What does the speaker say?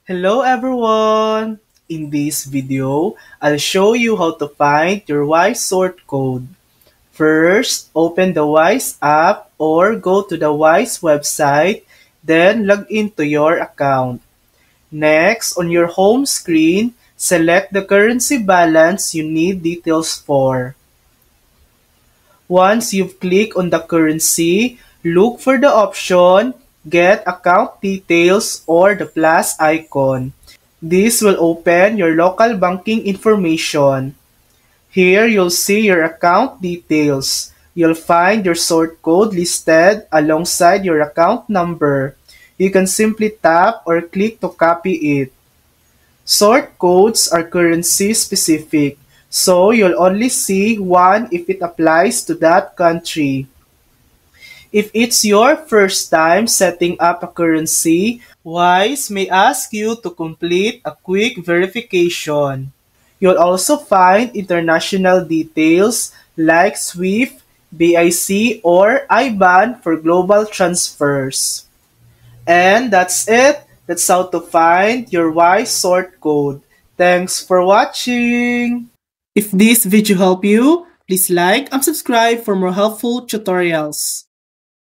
Hello everyone! In this video, I'll show you how to find your Wise sort code. First, open the Wise app or go to the Wise website, then log into your account. Next, on your home screen, select the currency balance you need details for. Once you've clicked on the currency, look for the option Get Account Details or the plus icon. This will open your local banking information. Here you'll see your account details. You'll find your sort code listed alongside your account number. You can simply tap or click to copy it. Sort codes are currency specific, so you'll only see one if it applies to that country. If it's your first time setting up a currency, Wise may ask you to complete a quick verification. You'll also find international details like SWIFT, BIC, or IBAN for global transfers. And that's it. That's how to find your Wise sort code. Thanks for watching! If this video helped you, please like and subscribe for more helpful tutorials.